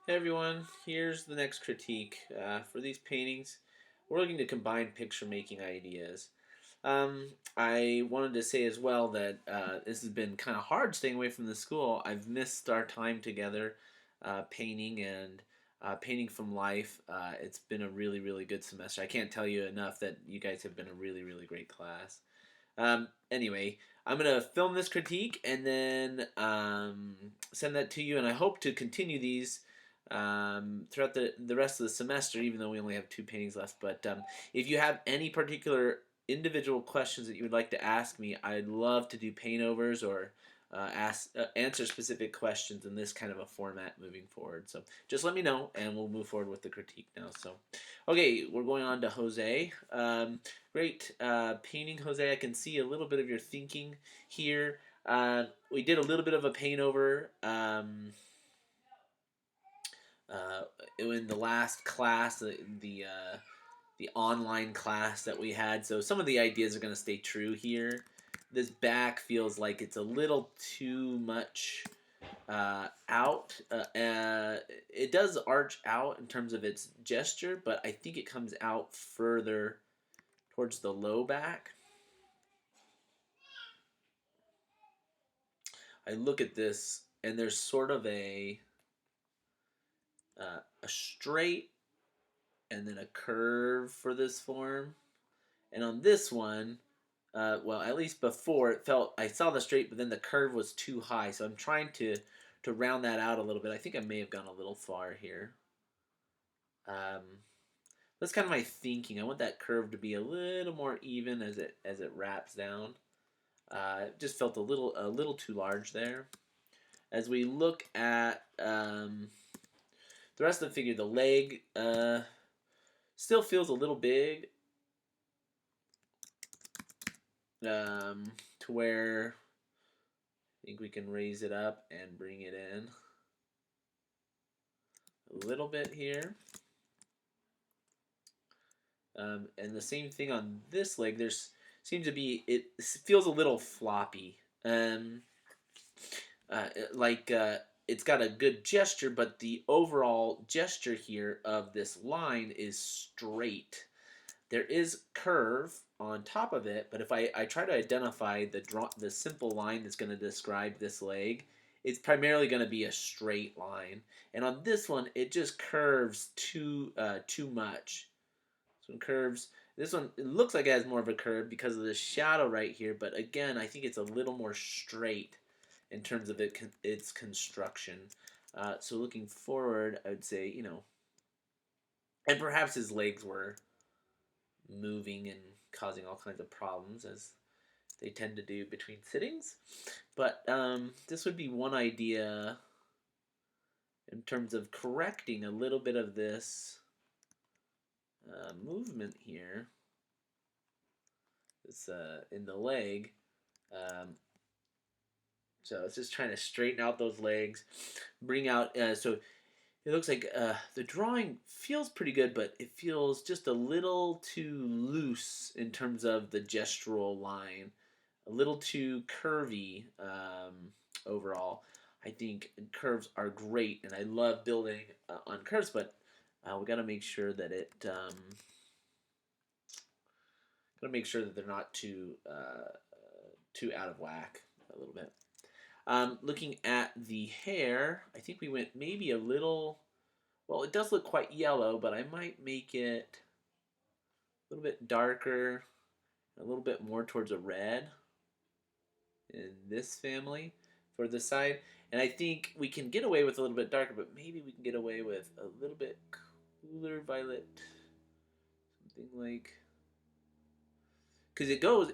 Hey everyone, here's the next critique. For these paintings, we're looking to combine picture making ideas. I wanted to say as well that this has been kind of hard staying away from the school. I've missed our time together painting and painting from life. It's been a really, really good semester. I can't tell you enough that you guys have been a really, really great class. Anyway, I'm going to film this critique and then send that to you, and I hope to continue these throughout the rest of the semester, even though we only have two paintings left. But if you have any particular individual questions that you would like to ask me, I'd love to do paint overs or answer specific questions in this kind of a format moving forward. So just let me know, and we'll move forward with the critique now. So, okay, we're going on to Jose. Great painting, Jose. I can see a little bit of your thinking here. We did a little bit of a paint over. Uh, in the last class, the online class that we had. So some of the ideas are going to stay true here. This back feels like it's a little too much out. It does arch out in terms of its gesture, but I think it comes out further towards the low back. I look at this, and there's sort of a straight and then a curve for this form. And on this one, well, at least before it felt, I saw the straight, but then the curve was too high. So I'm trying to round that out a little bit. I think I may have gone a little far here. Um, that's kind of my thinking. I want that curve to be a little more even as it wraps down. It just felt a little too large there. As we look at the rest of the figure, the leg still feels a little big, to where I think we can raise it up and bring it in a little bit here. And the same thing on this leg. There's seems to be, it feels a little floppy. Like it's got a good gesture, but the overall gesture here of this line is straight. There is curve on top of it, but if I try to identify the simple line that's going to describe this leg, it's primarily going to be a straight line. And on this one, it just curves too much. So it curves. This one, it looks like it has more of a curve because of the shadow right here, but again, I think it's a little more straight in terms of its construction. So looking forward, I would say, and perhaps his legs were moving and causing all kinds of problems as they tend to do between sittings. But this would be one idea in terms of correcting a little bit of this movement here. This in the leg. Um, so it's just trying to straighten out those legs, bring out. So it looks like the drawing feels pretty good, but it feels just a little too loose in terms of the gestural line, a little too curvy overall. I think curves are great, and I love building on curves, but we got to make sure that they're not too out of whack a little bit. Looking at the hair, I think we went maybe a little. Well, it does look quite yellow, but I might make it a little bit darker, a little bit more towards a red in this family for the side. And I think we can get away with a little bit darker, but maybe we can get away with a little bit cooler violet, something like, because it goes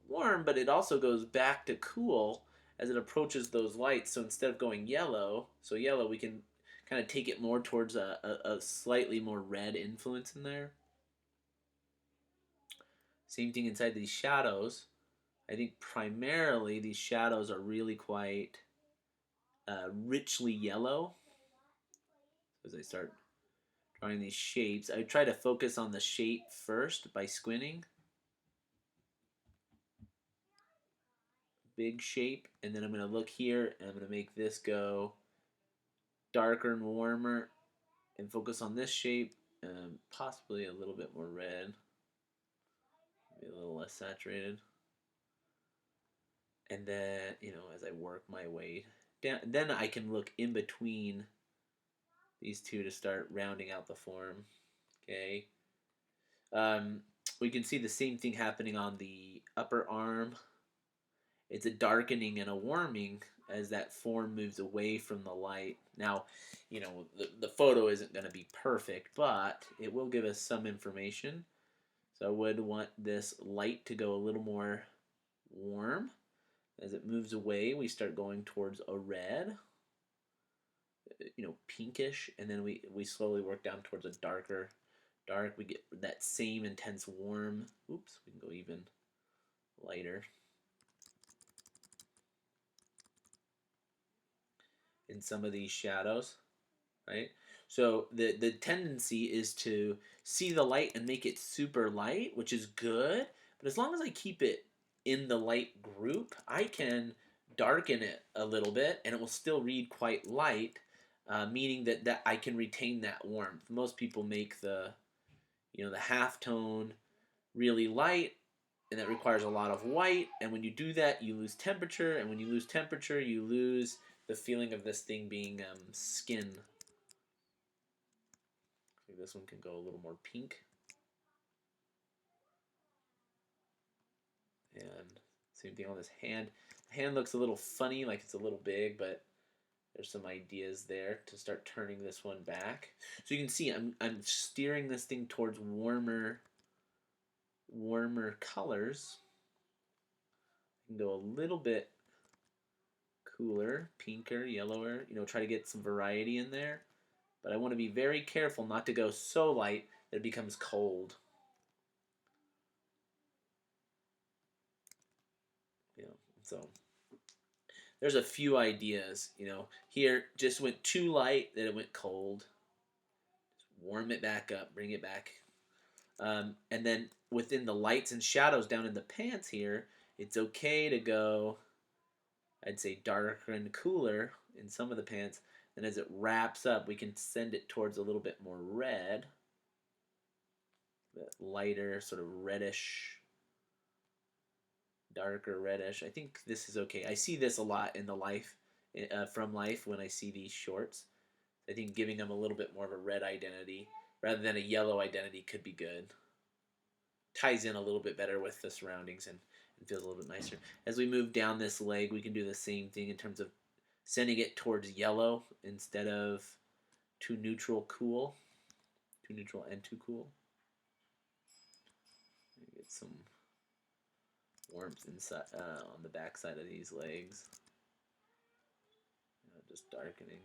warm, but it also goes back to cool as it approaches those lights. So instead of going yellow, we can kind of take it more towards a slightly more red influence in there. Same thing inside these shadows. I think primarily these shadows are really quite richly yellow. As I start drawing these shapes, I try to focus on the shape first by squinting. Big shape, and then I'm going to look here and I'm going to make this go darker and warmer and focus on this shape, possibly a little bit more red, maybe a little less saturated. And then, as I work my way down, then I can look in between these two to start rounding out the form. Okay. Um, we can see the same thing happening on the upper arm. It's a darkening and a warming as that form moves away from the light. Now, the photo isn't going to be perfect, but it will give us some information. So I would want this light to go a little more warm. As it moves away, we start going towards a red, pinkish, and then we slowly work down towards a dark. We get that same intense warm. Oops, we can go even lighter. In some of these shadows, right? So the tendency is to see the light and make it super light, which is good. But as long as I keep it in the light group, I can darken it a little bit, and it will still read quite light, meaning that I can retain that warmth. Most people make the half tone really light, and that requires a lot of white. And when you do that, you lose temperature, and when you lose temperature, you lose the feeling of this thing being skin. Maybe this one can go a little more pink. And same thing on this hand. The hand looks a little funny, like it's a little big, but there's some ideas there to start turning this one back. So you can see I'm steering this thing towards warmer colors. I can go a little bit cooler, pinker, yellower, try to get some variety in there. But I want to be very careful not to go so light that it becomes cold. So there's a few ideas. Here just went too light that it went cold. Just warm it back up, bring it back. And then within the lights and shadows down in the pants here, it's okay to go, I'd say, darker and cooler in some of the pants. And as it wraps up, we can send it towards a little bit more red, lighter, sort of reddish, darker reddish. I think this is okay. I see this a lot in the from Life when I see these shorts. I think giving them a little bit more of a red identity rather than a yellow identity could be good. Ties in a little bit better with the surroundings and feels a little bit nicer. As we move down this leg, we can do the same thing in terms of sending it towards yellow instead of too neutral and too cool. Get some warmth inside on the back side of these legs. Just darkening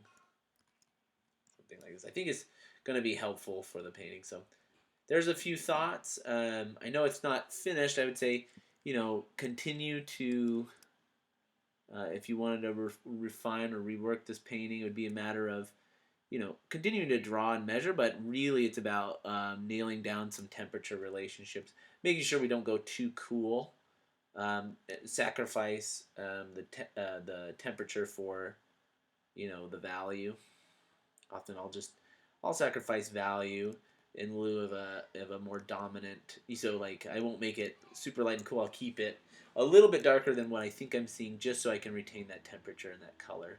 something like this. I think it's going to be helpful for the painting. So there's a few thoughts. I know it's not finished. I would say, continue to, if you wanted to refine or rework this painting, it would be a matter of, continuing to draw and measure, but really it's about nailing down some temperature relationships, making sure we don't go too cool, sacrifice the temperature for, the value. Often I'll sacrifice value in lieu of a more dominant. So like I won't make it super light and cool. I'll keep it a little bit darker than what I think I'm seeing, just so I can retain that temperature and that color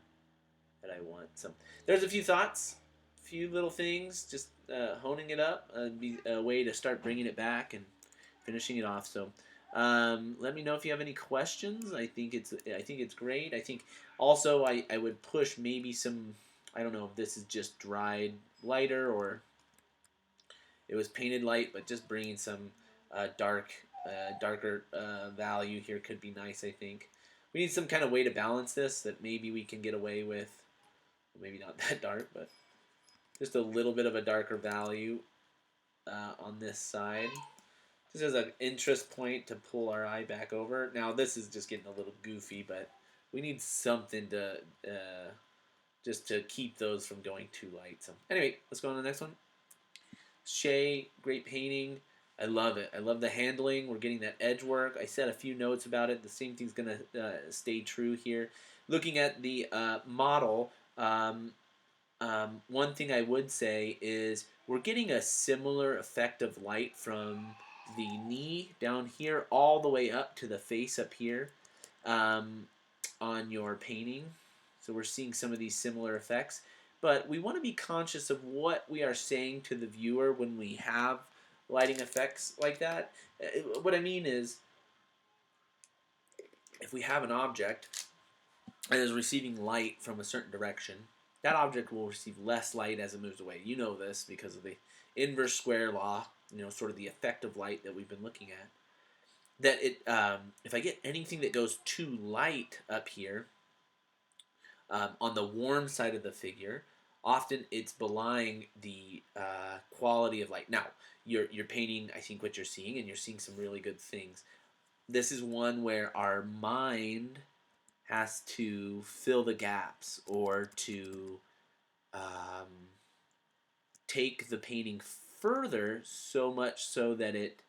that I want. So there's a few thoughts, a few little things, just honing it up, be a way to start bringing it back and finishing it off. So let me know if you have any questions. I think it's great. I think also I would push maybe some. I don't know if this is just dried lighter or it was painted light, but just bringing some darker value here could be nice. I think we need some kind of way to balance this that maybe we can get away with. Maybe not that dark, but just a little bit of a darker value on this side. Just as an interest point to pull our eye back over. Now this is just getting a little goofy, but we need something to just to keep those from going too light. So anyway, let's go on to the next one. Shea, great painting. I love it. I love the handling. We're getting that edge work. I said a few notes about it. The same thing's going to stay true here. Looking at the model, one thing I would say is we're getting a similar effect of light from the knee down here all the way up to the face up here um, on your painting. So we're seeing some of these similar effects. But we want to be conscious of what we are saying to the viewer when we have lighting effects like that. What I mean is, if we have an object and is receiving light from a certain direction, that object will receive less light as it moves away. You know this because of the inverse square law, sort of the effect of light that we've been looking at. That if I get anything that goes too light up here on the warm side of the figure, often it's belying the quality of light. Now, you're painting, I think, what you're seeing, and you're seeing some really good things. This is one where our mind has to fill the gaps or to um, take the painting further, so much so that it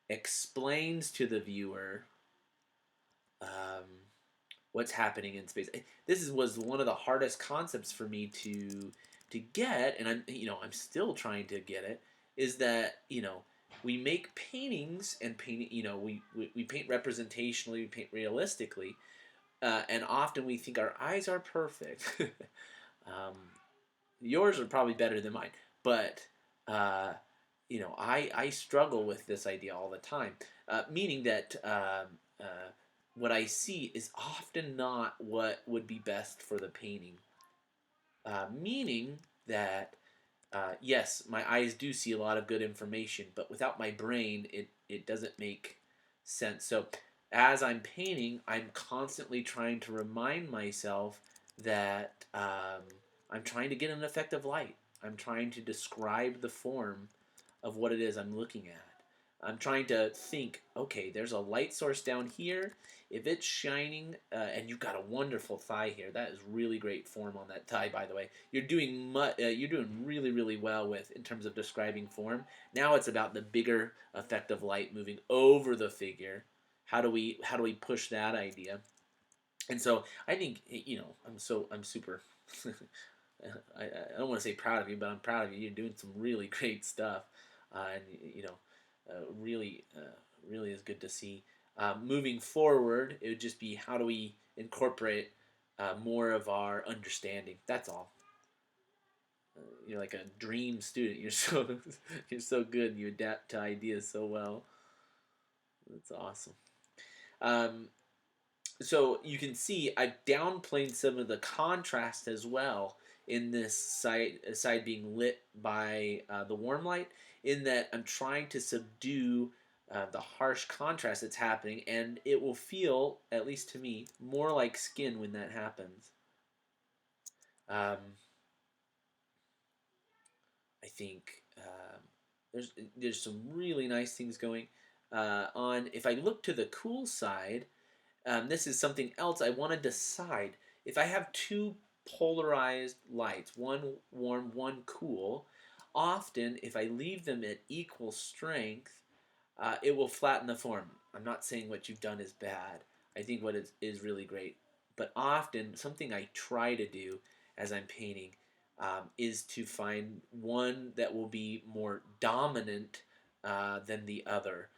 explains to the viewer um, what's happening in space. Was one of the hardest concepts for me to get, and I'm still trying to get it. Is that we make paintings and painting, we paint representationally, we paint realistically, and often we think our eyes are perfect. um, yours are probably better than mine, but I struggle with this idea all the time, meaning that what I see is often not what would be best for the painting. Meaning that yes, my eyes do see a lot of good information, but without my brain, it doesn't make sense. So as I'm painting, I'm constantly trying to remind myself that I'm trying to get an effective light. I'm trying to describe the form of what it is I'm looking at. I'm trying to think, okay, there's a light source down here. If it's shining, and you've got a wonderful thigh here, that is really great form on that thigh, by the way. You're doing really, really well with in terms of describing form. Now it's about the bigger effect of light moving over the figure. How do we push that idea? And so I think I'm super. I don't want to say proud of you, but I'm proud of you. You're doing some really great stuff, and really, really is good to see. Moving forward, it would just be how do we incorporate more of our understanding. That's all. You're like a dream student. You're so you're so good. You adapt to ideas so well. That's awesome. Um, so you can see I've downplayed some of the contrast as well in this side being lit by the warm light, in that I'm trying to subdue the harsh contrast that's happening, and it will feel, at least to me, more like skin when that happens. um, I think there's some really nice things going on. If I look to the cool side, this is something else I want to decide. If I have two polarized lights, one warm, one cool, often if I leave them at equal strength, it will flatten the form. I'm not saying what you've done is bad. I think what is really great. But often, something I try to do as I'm painting is to find one that will be more dominant than the other.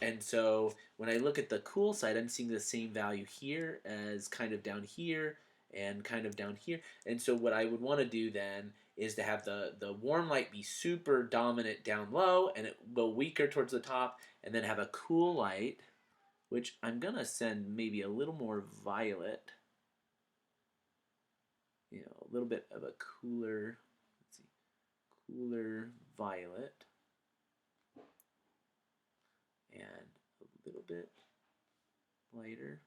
And so when I look at the cool side, I'm seeing the same value here as kind of down here and kind of down here. And so what I would want to do then is to have the warm light be super dominant down low and it go weaker towards the top, and then have a cool light, which I'm going to send maybe a little more violet, a little bit of a cooler, let's see, cooler violet, and a little bit lighter.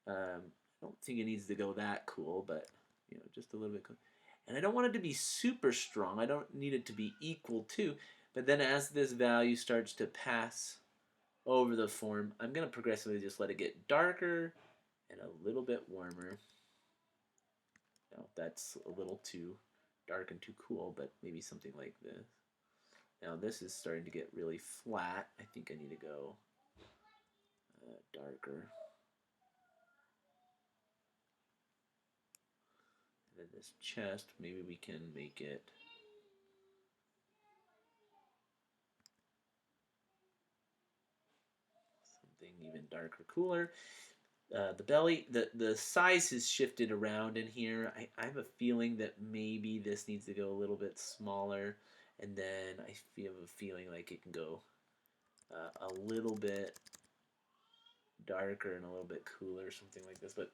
I don't think it needs to go that cool, but just a little bit cool. And I don't want it to be super strong. I don't need it to be equal to. But then as this value starts to pass over the form, I'm going to progressively just let it get darker and a little bit warmer. Now that's a little too dark and too cool, but maybe something like this. Now this is starting to get really flat. I think I need to go darker. of this chest. Maybe we can make it something even darker, cooler. The belly, the size has shifted around in here. I have a feeling that maybe this needs to go a little bit smaller, and then I feel a feeling like it can go a little bit darker and a little bit cooler, something like this. But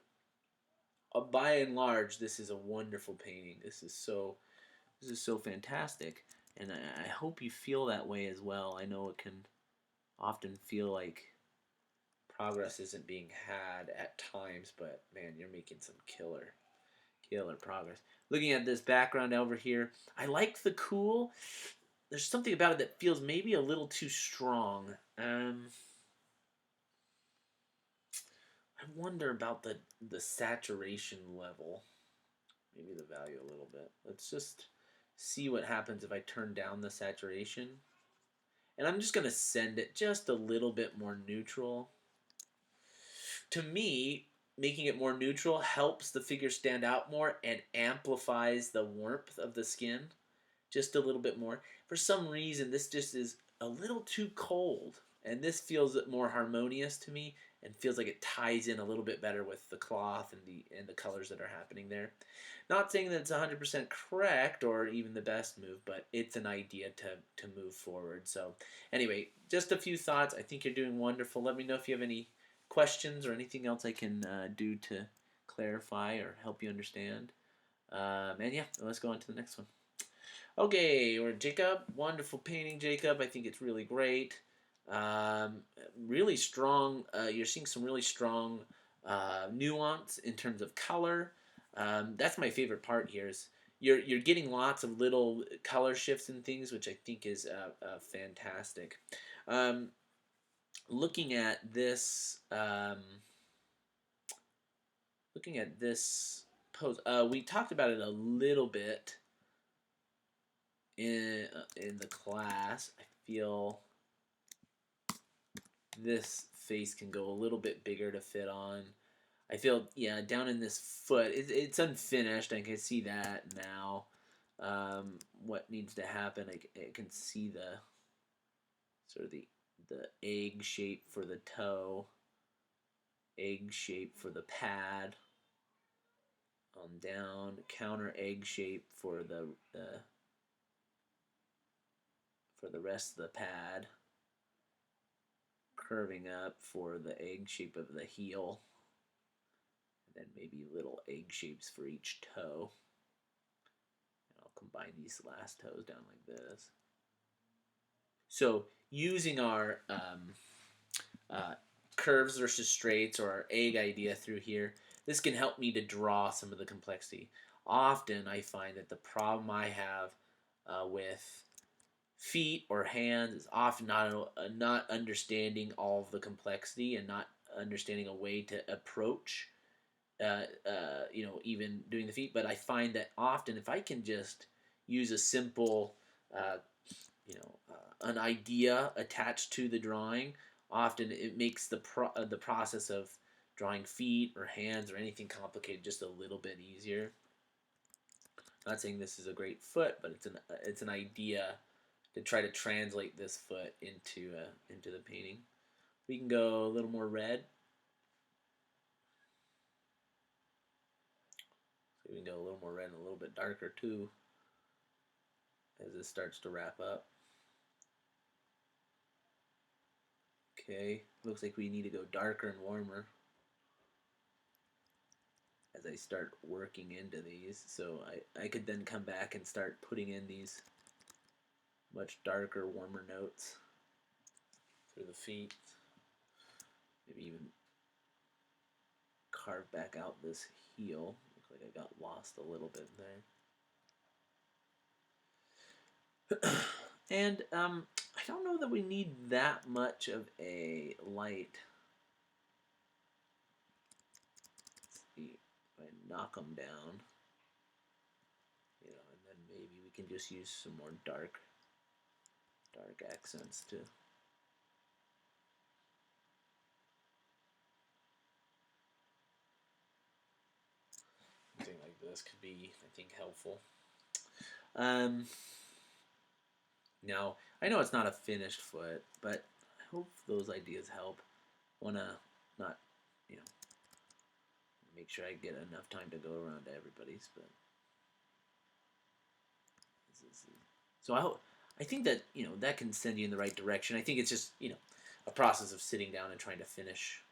by and large, this is a wonderful painting. This is so fantastic, and I hope you feel that way as well. I know it can often feel like progress isn't being had at times, but man, you're making some killer progress. Looking at this background over here, I like the cool. There's something about it that feels maybe a little too strong. I wonder about the saturation level. Maybe the value a little bit. Let's just see what happens if I turn down the saturation. And I'm just going to send it just a little bit more neutral. To me, making it more neutral helps the figure stand out more and amplifies the warmth of the skin just a little bit more. For some reason, this just is a little too cold, and this feels more harmonious to me and feels like it ties in a little bit better with the cloth and the colors that are happening there. Not saying that it's 100% correct or even the best move, but it's an idea to move forward. So anyway, just a few thoughts. I think you're doing wonderful. Let me know if you have any questions or anything else I can do to clarify or help you understand. And yeah, let's go on to the next one. Okay, or Jacob. Wonderful painting, Jacob. I think it's really great. Really strong. You're seeing some really strong nuance in terms of color. That's my favorite part here. Is you're getting lots of little color shifts and things, which I think is fantastic. Um, looking at this, pose, we talked about it a little bit in the class. I feel this face can go a little bit bigger to fit on. I feel, yeah, down in this foot, it's unfinished. I can see that now. What needs to happen? I can see the sort of the egg shape for the toe, egg shape for the pad, on down, counter egg shape for the rest of the pad, curving up for the egg shape of the heel, and then maybe little egg shapes for each toe. And I'll combine these last toes down like this. So using our curves versus straights or our egg idea through here, this can help me to draw some of the complexity. Often I find that the problem I have with feet or hands is often not understanding all of the complexity and not understanding a way to approach even doing the feet. But I find that often if I can just use a simple an idea attached to the drawing, often it makes the process of drawing feet or hands or anything complicated just a little bit easier. I'm not saying this is a great foot, but it's an idea to try to translate this foot into the painting. We can go a little more red. So we can go a little more red and a little bit darker too as this starts to wrap up. Okay, looks like we need to go darker and warmer as I start working into these. So I could then come back and start putting in these much darker, warmer notes through the feet. Maybe even carve back out this heel. Looks like I got lost a little bit there. And I don't know that we need that much of a light. Let's see if I knock them down. And then maybe we can just use some more dark accents to something like this could be, I think, helpful. Um, Now, I know it's not a finished foot, but I hope those ideas help. Wanna not, you know, make sure I get enough time to go around to everybody's, but so I think that that can send you in the right direction. I think it's just a process of sitting down and trying to finish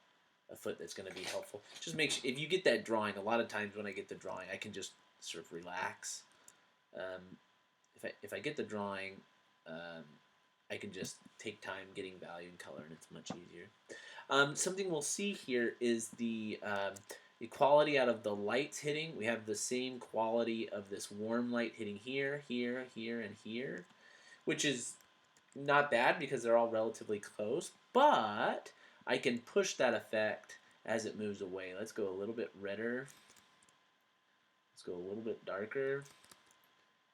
a foot that's going to be helpful. Just make sure if you get that drawing. A lot of times when I get the drawing, I can just sort of relax. Um, if I get the drawing, um, I can just take time getting value and color, and it's much easier. Something we'll see here is the quality out of the lights hitting. We have the same quality of this warm light hitting here, here, here, and here, which is not bad because they're all relatively close, but I can push that effect as it moves away. Let's go a little bit redder. Let's go a little bit darker.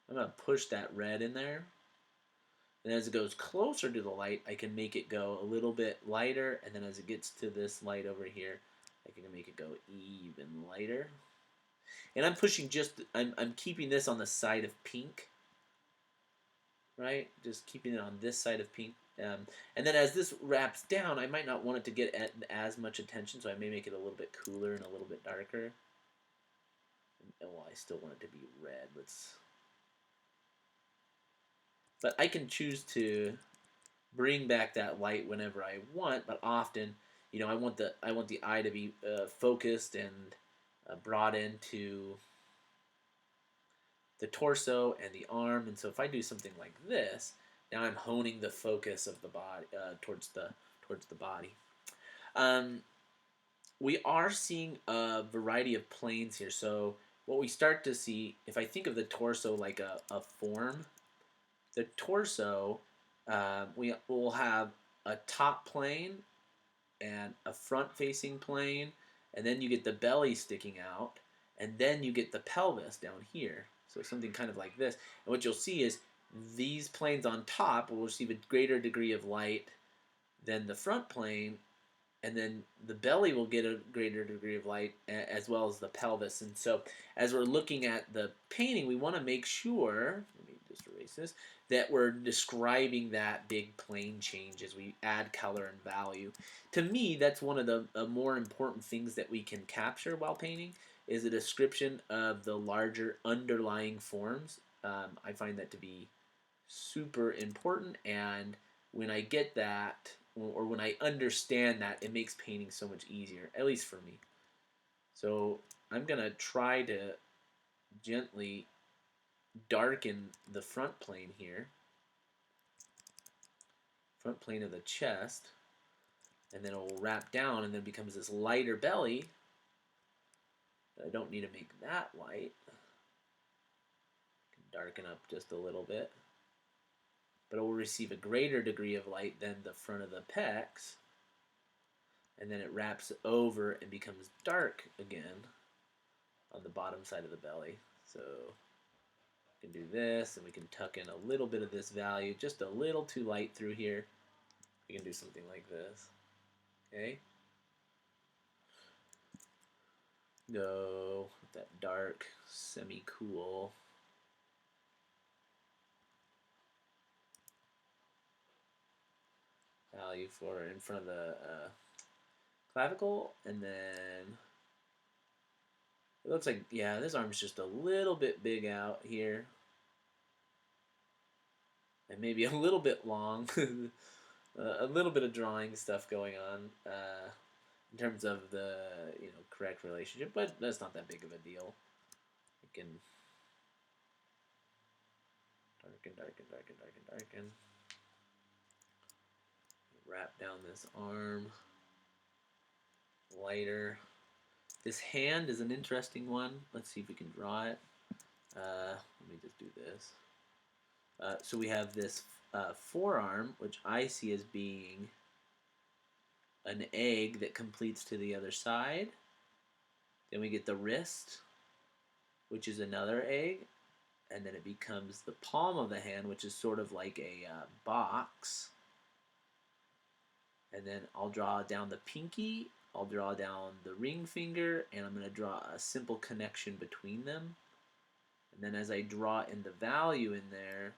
I'm going to push that red in there. And as it goes closer to the light, I can make it go a little bit lighter, and then as it gets to this light over here, I can make it go even lighter. And I'm pushing I'm keeping this on the side of pink, right? Just keeping it on this side of pink. And then as this wraps down, I might not want it to get as much attention, so I may make it a little bit cooler and a little bit darker. And, well, I still want it to be red. But I can choose to bring back that light whenever I want, but often, I want the eye to be focused and brought into the torso and the arm, and so if I do something like this, now I'm honing the focus of the body towards the body. We are seeing a variety of planes here. So what we start to see, if I think of the torso like a form, the torso, we will have a top plane and a front-facing plane, and then you get the belly sticking out, and then you get the pelvis down here. So something kind of like this. And what you'll see is these planes on top will receive a greater degree of light than the front plane, and then the belly will get a greater degree of light as well as the pelvis. And so as we're looking at the painting, we want to make sure, let me just erase this, that we're describing that big plane change as we add color and value. To me, that's one of the more important things that we can capture while painting is a description of the larger underlying forms. I find that to be super important, and when I get that, or when I understand that, it makes painting so much easier, at least for me. So I'm going to try to gently darken the front plane here, front plane of the chest, and then it will wrap down and then becomes this lighter belly. I don't need to make that white. Darken up just a little bit. But it will receive a greater degree of light than the front of the pecs. And then it wraps over and becomes dark again on the bottom side of the belly. So we can do this, and we can tuck in a little bit of this value, just a little too light through here. We can do something like this. Okay? Go with that dark, semi-cool. Value for in front of the clavicle, and then it looks like, yeah, this arm's just a little bit big out here, and maybe a little bit long. A little bit of drawing stuff going on in terms of the correct relationship, but that's not that big of a deal. You can darken, darken, darken, darken, darken. Wrap down this arm. Lighter. This hand is an interesting one. Let's see if we can draw it. Let me just do this. So we have this forearm, which I see as being an egg that completes to the other side. Then we get the wrist, which is another egg. And then it becomes the palm of the hand, which is sort of like a box. And then I'll draw down the pinky I'll draw down the ring finger, and I'm going to draw a simple connection between them. And then as I draw in the value in there,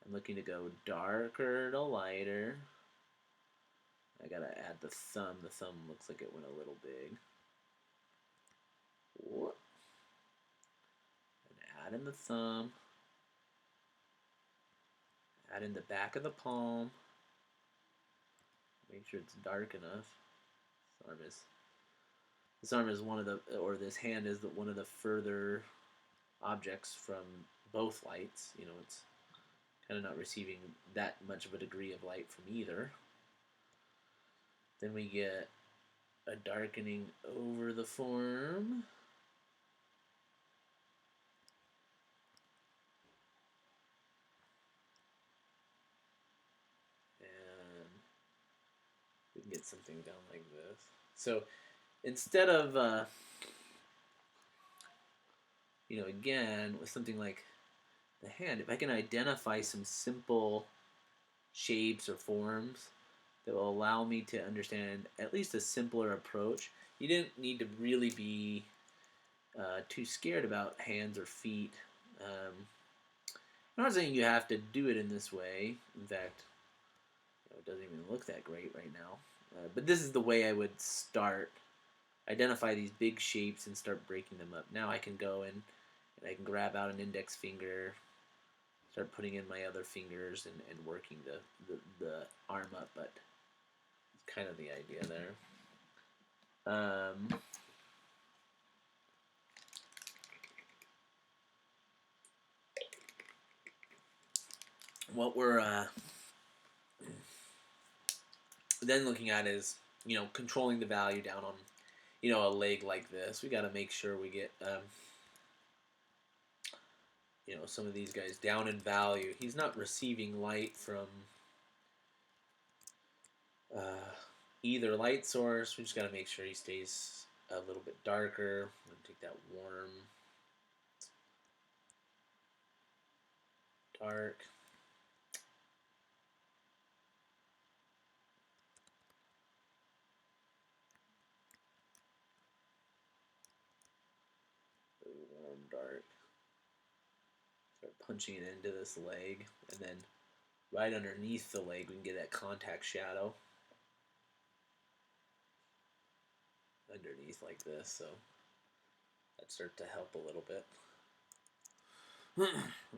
I'm looking to go darker to lighter. I gotta add the thumb. The thumb looks like it went a little big. Whoop. And add in the thumb. Add in the back of the palm. Make sure it's dark enough. This arm is one of the, or this hand is one of the further objects from both lights. You know, it's kind of not receiving that much of a degree of light from either. Then we get a darkening over the form. And we can get something down like this. So instead of, again, with something like the hand, if I can identify some simple shapes or forms that will allow me to understand at least a simpler approach. You didn't need to really be too scared about hands or feet. I'm not saying you have to do it in this way. In fact, it doesn't even look that great right now. But this is the way I would start. Identify these big shapes and start breaking them up. Now I can go in and I can grab out an index finger, start putting in my other fingers and working the arm up, but it's kind of the idea there. What we're then looking at is, controlling the value down on, a leg like this. We got to make sure we get, some of these guys down in value. He's not receiving light from either light source. We just got to make sure he stays a little bit darker. I'm going to take that warm, dark. Warm, dark. Start punching it into this leg, and then right underneath the leg we can get that contact shadow underneath like this, so that starts to help a little bit.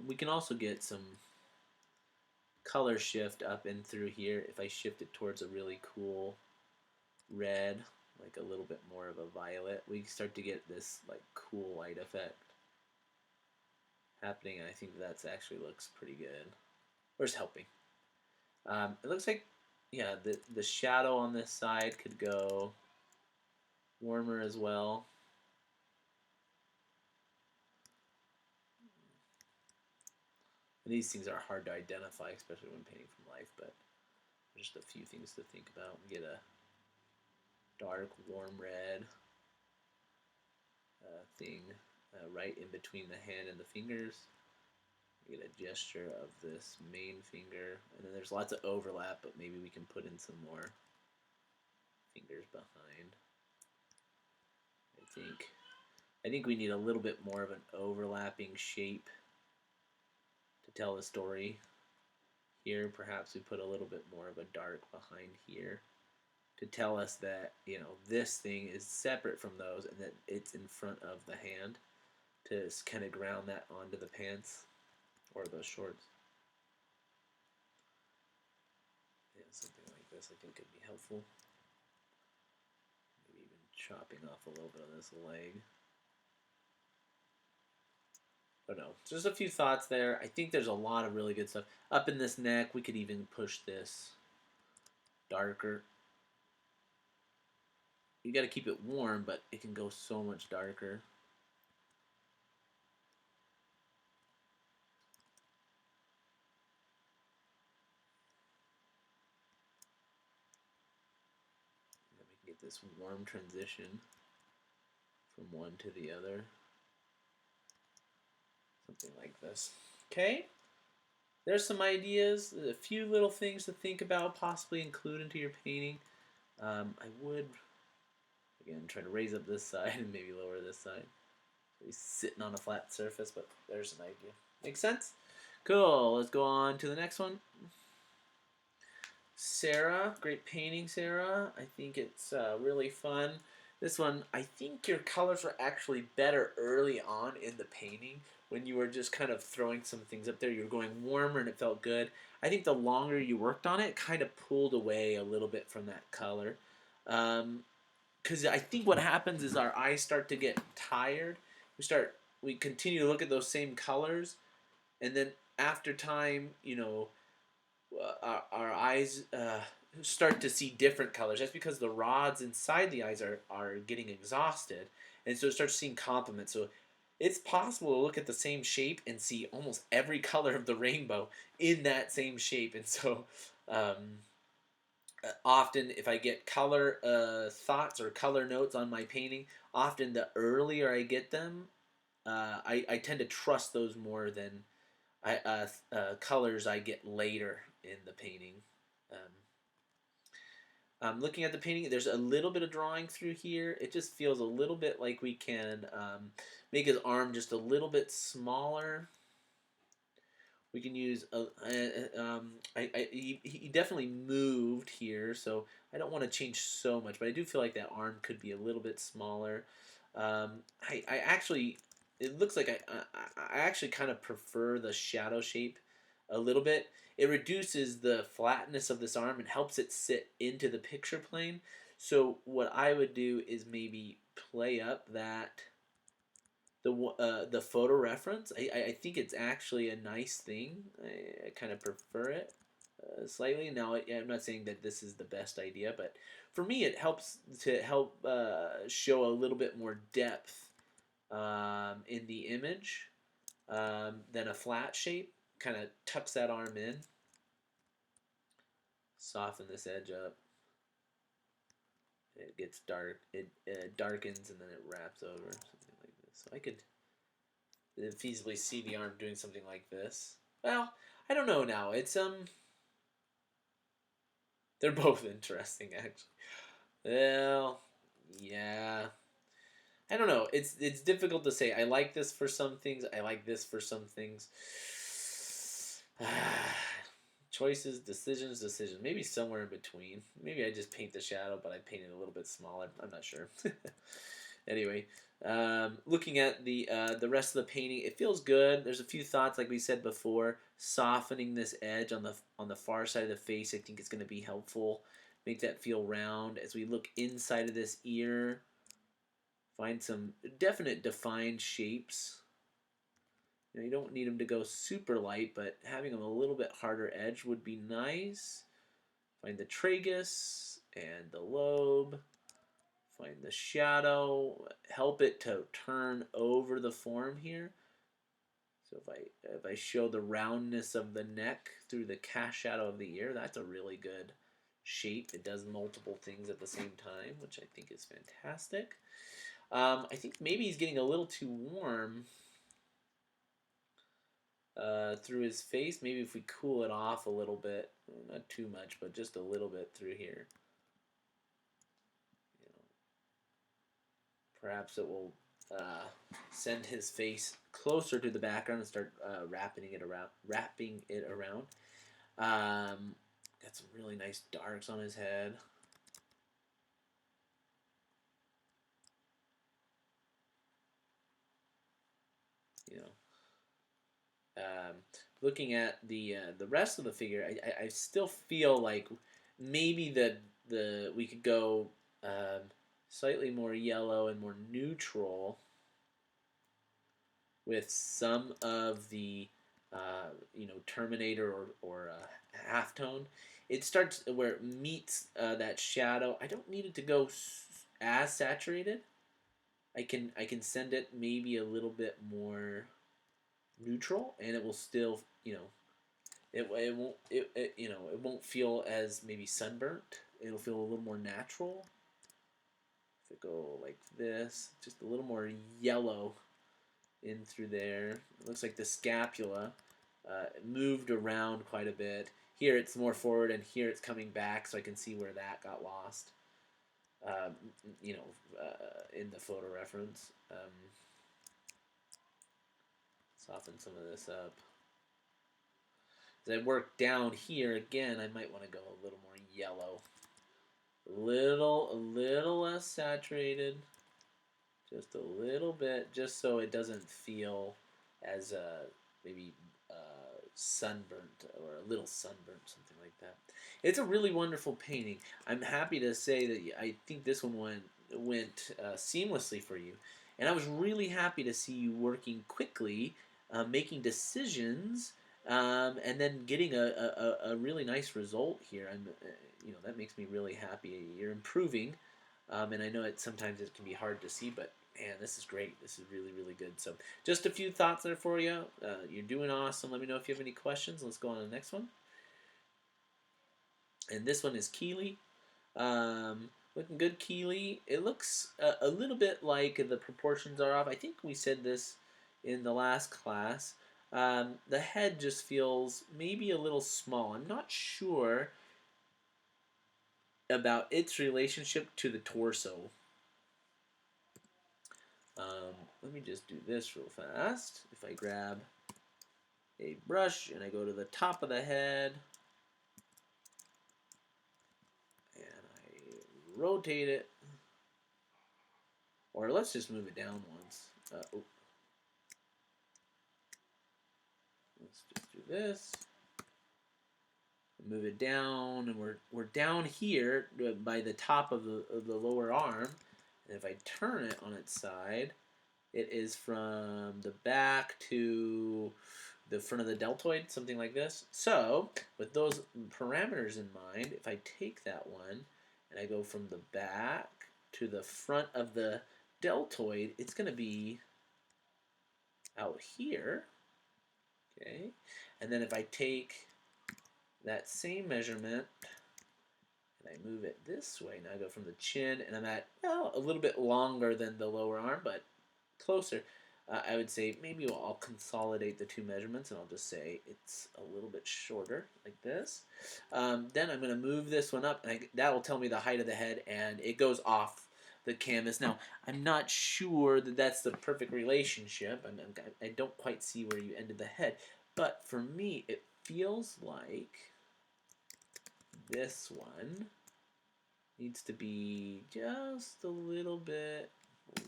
We can also get some color shift up and through here if I shift it towards a really cool red, like a little bit more of a violet. We start to get this like cool light effect happening, and I think that's actually looks pretty good. Or it's helping. It looks like, yeah, the shadow on this side could go warmer as well. And these things are hard to identify, especially when painting from life, but just a few things to think about. We get a dark, warm red thing right in between the hand and the fingers. We get a gesture of this main finger, and then there's lots of overlap, but maybe we can put in some more fingers behind. I think we need a little bit more of an overlapping shape to tell the story. Here, perhaps we put a little bit more of a dark behind here to tell us that, this thing is separate from those and that it's in front of the hand, to kind of ground that onto the pants or those shorts. Yeah, something like this I think could be helpful. Maybe even chopping off a little bit of this leg. I don't know. Just a few thoughts there. I think there's a lot of really good stuff. Up in this neck, we could even push this darker. You got to keep it warm, but it can go so much darker. And then we can get this warm transition from one to the other. Something like this. Okay? There's some ideas, a few little things to think about, possibly include into your painting. I would Again, try to raise up this side and maybe lower this side. He's sitting on a flat surface, but there's an idea. Makes sense? Cool. Let's go on to the next one. Sarah, great painting, Sarah. I think it's really fun. This one, I think your colors were actually better early on in the painting when you were just kind of throwing some things up there. You were going warmer and it felt good. I think the longer you worked on it, kind of pulled away a little bit from that color. Because I think what happens is our eyes start to get tired. We continue to look at those same colors, and then after time, our eyes start to see different colors. That's because the rods inside the eyes are getting exhausted, and so it starts seeing complements. So it's possible to look at the same shape and see almost every color of the rainbow in that same shape. And so often, if I get color thoughts or color notes on my painting, often the earlier I get them, I tend to trust those more than colors I get later in the painting. Looking at the painting, there's a little bit of drawing through here. It just feels a little bit like we can make his arm just a little bit smaller. We can use he definitely moved here, so I don't want to change so much, but I do feel like that arm could be a little bit smaller. I actually, it looks like I actually kind of prefer the shadow shape a little bit. It reduces the flatness of this arm and helps it sit into the picture plane. So what I would do is maybe play up the photo reference. I think it's actually a nice thing. I kind of prefer it slightly. Now I'm not saying that this is the best idea, but for me it helps to show a little bit more depth in the image than a flat shape. Kind of tucks that arm in. Soften this edge up. It gets dark. It darkens and then it wraps over, something like this. So I could feasibly see the arm doing something like this. Well, I don't know now. It's they're both interesting actually. Well, yeah. I don't know. It's difficult to say. I like this for some things. I like this for some things. Choices, decisions. Maybe somewhere in between. Maybe I just paint the shadow, but I paint it a little bit smaller. I'm not sure. Anyway, looking at the rest of the painting, it feels good. There's a few thoughts, like we said before. Softening this edge on the far side of the face, I think is going to be helpful. Make that feel round. As we look inside of this ear, find some definite defined shapes. You don't need them to go super light, but having them a little bit harder edge would be nice. Find the tragus and the lobe. Find the shadow. Help it to turn over the form here. So if I show the roundness of the neck through the cast shadow of the ear, that's a really good shape. It does multiple things at the same time, which I think is fantastic. I think maybe he's getting a little too warm through his face. Maybe if we cool it off a little bit, not too much, but just a little bit through here. Perhaps it will send his face closer to the background and start wrapping it around. Got some really nice darks on his head. Looking at the rest of the figure, I still feel like maybe we could go slightly more yellow and more neutral with some of the Terminator or halftone. It starts where it meets that shadow. I don't need it to go as saturated. I can send it maybe a little bit more neutral, and it will still it won't feel as maybe sunburnt. It'll feel a little more natural. If it go like this, just a little more yellow in through there. It looks like the scapula moved around quite a bit. Here it's more forward, and here it's coming back, so I can see where that got lost. um, you know, in the photo reference. Soften some of this up. As I work down here again, I might want to go a little more yellow, a little less saturated, just a little bit, just so it doesn't feel as maybe sunburnt or a little sunburnt, something like that. It's a really wonderful painting. I'm happy to say that I think this one went seamlessly for you, and I was really happy to see you working quickly, making decisions, and then getting a really nice result here. That makes me really happy. You're improving, and I know sometimes it can be hard to see, but man, this is great. This is really, really good. So, just a few thoughts there for you. You're doing awesome. Let me know if you have any questions. Let's go on to the next one. And this one is Keeley. Looking good, Keeley. It looks a little bit like the proportions are off. I think we said this in the last class. The head just feels maybe a little small. I'm not sure about its relationship to the torso. Let me just do this real fast. If I grab a brush and I go to the top of the head and I rotate it, or let's just move it down once. Let's just do this. Move it down, and we're down here by the top of the lower arm. And if I turn it on its side, it is from the back to the front of the deltoid, something like this. So, with those parameters in mind, if I take that one and I go from the back to the front of the deltoid, it's going to be out here. Okay, and then if I take that same measurement and I move it this way, now I go from the chin, and I'm at, well, a little bit longer than the lower arm, but closer. I would say maybe I'll consolidate the two measurements, and I'll just say it's a little bit shorter, like this. Then I'm going to move this one up, and that will tell me the height of the head, and it goes off the canvas. Now, I'm not sure that that's the perfect relationship. I don't quite see where you ended the head, but for me, it feels like this one needs to be just a little bit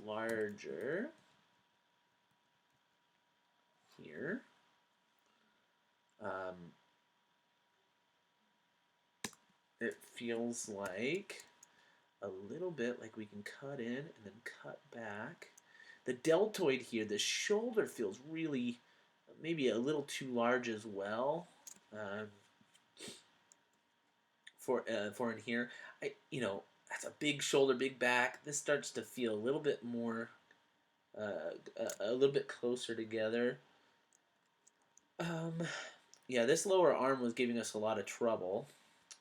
larger here. It feels like a little bit like we can cut in and then cut back. The deltoid here, the shoulder feels really maybe a little too large as well. For in here, that's a big shoulder, big back. This starts to feel a little bit more, a little bit closer together. Yeah, this lower arm was giving us a lot of trouble.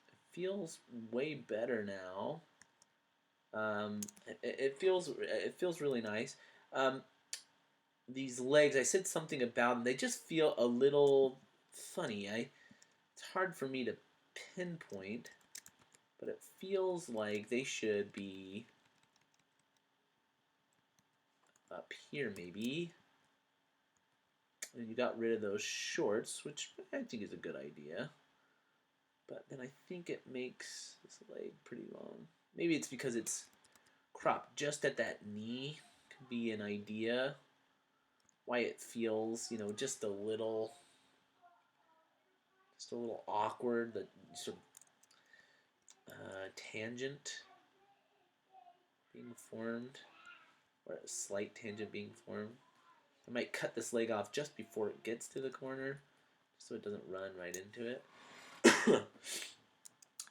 It feels way better now. It feels really nice. These legs, I said something about them. They just feel a little funny. It's hard for me to pinpoint, but it feels like they should be up here maybe. And you got rid of those shorts, which I think is a good idea. But then I think it makes this leg pretty long. Maybe it's because it's cropped just at that knee. Could be an idea why it feels, just a little awkward. The sort of tangent being formed, or a slight tangent being formed. I might cut this leg off just before it gets to the corner, so it doesn't run right into it.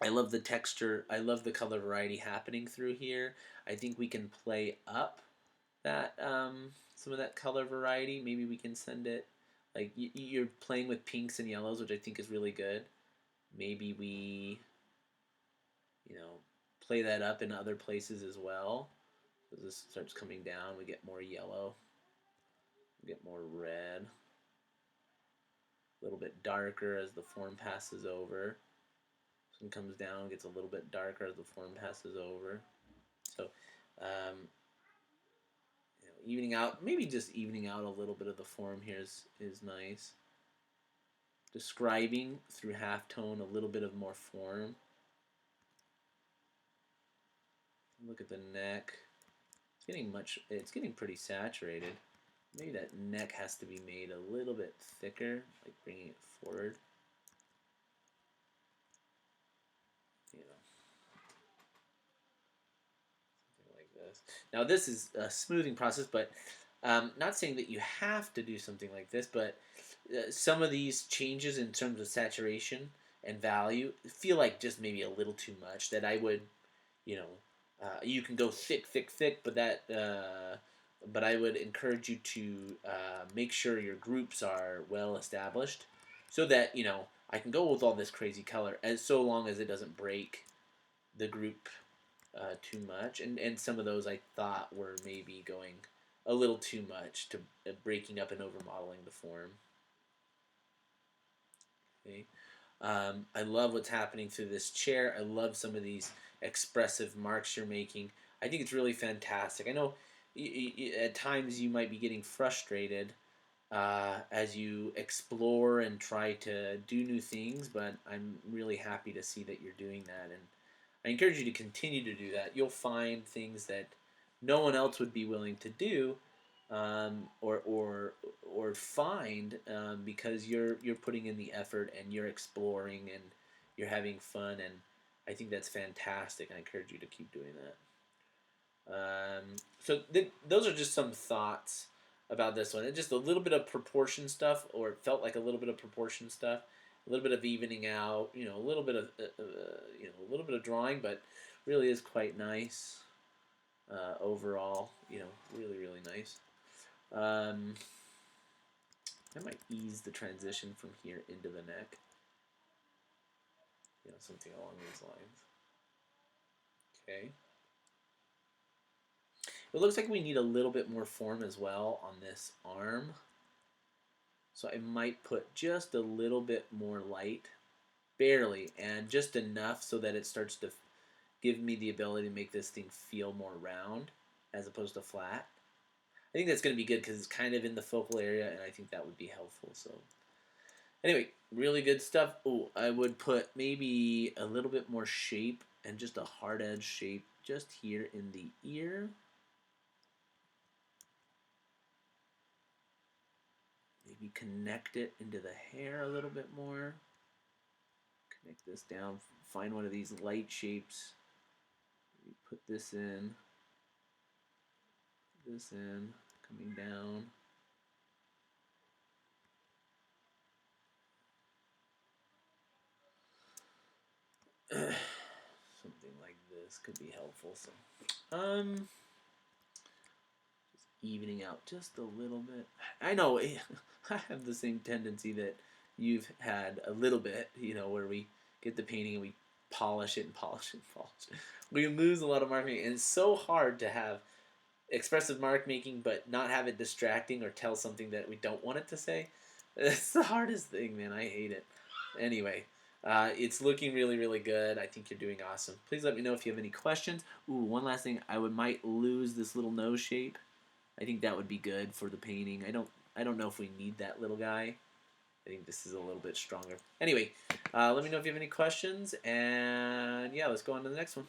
I love the texture. I love the color variety happening through here. I think we can play up that some of that color variety. Maybe we can send it like you're playing with pinks and yellows, which I think is really good. Maybe we, play that up in other places as well. As this starts coming down, we get more yellow, we get more red, a little bit darker as the form passes over. This one comes down, gets a little bit darker as the form passes over. Um, evening out, maybe just evening out a little bit of the form here is nice. Describing through halftone a little bit of more form. Look at the neck. It's getting pretty saturated. Maybe that neck has to be made a little bit thicker, like bringing it forward. You know, something like this. Now this is a smoothing process, but not saying that you have to do something like this, but some of these changes in terms of saturation and value feel like just maybe a little too much. That I would, you know, you can go thick, thick, thick, but I would encourage you to make sure your groups are well established, so that I can go with all this crazy color as so long as it doesn't break the group too much. And some of those I thought were maybe going a little too much to breaking up and over modeling the form. Okay. I love what's happening through this chair. I love some of these expressive marks you're making. I think it's really fantastic. I know at times you might be getting frustrated as you explore and try to do new things, but I'm really happy to see that you're doing that. And I encourage you to continue to do that. You'll find things that no one else would be willing to do, or find, because you're putting in the effort and you're exploring and you're having fun, and I think that's fantastic. I encourage you to keep doing that. Those are just some thoughts about this one. It's just a little bit of proportion stuff, or it felt like a little bit of proportion stuff, a little bit of evening out, a little bit of a little bit of drawing, but really is quite nice overall. Really really nice. Um, I might ease the transition from here into the neck. Something along these lines. Okay. It looks like we need a little bit more form as well on this arm. So I might put just a little bit more light, barely, and just enough so that it starts to give me the ability to make this thing feel more round as opposed to flat. I think that's going to be good because it's kind of in the focal area, and I think that would be helpful. So anyway, really good stuff. Oh, I would put maybe a little bit more shape and just a hard edge shape just here in the ear. Maybe connect it into the hair a little bit more. Connect this down. Find one of these light shapes. Maybe put this in. This in. Coming down. Something like this could be helpful. So, just evening out just a little bit. I know I have the same tendency that you've had a little bit. Where we get the painting and we polish it and polish it and polish it. We lose a lot of mark making, and it's so hard to have expressive mark making but not have it distracting or tell something that we don't want it to say. It's the hardest thing, man. I hate it. Anyway, it's looking really, really good. I think you're doing awesome. Please let me know if you have any questions. Ooh, one last thing. I might lose this little nose shape. I think that would be good for the painting. I don't know if we need that little guy. I think this is a little bit stronger. Anyway, let me know if you have any questions, and yeah, let's go on to the next one.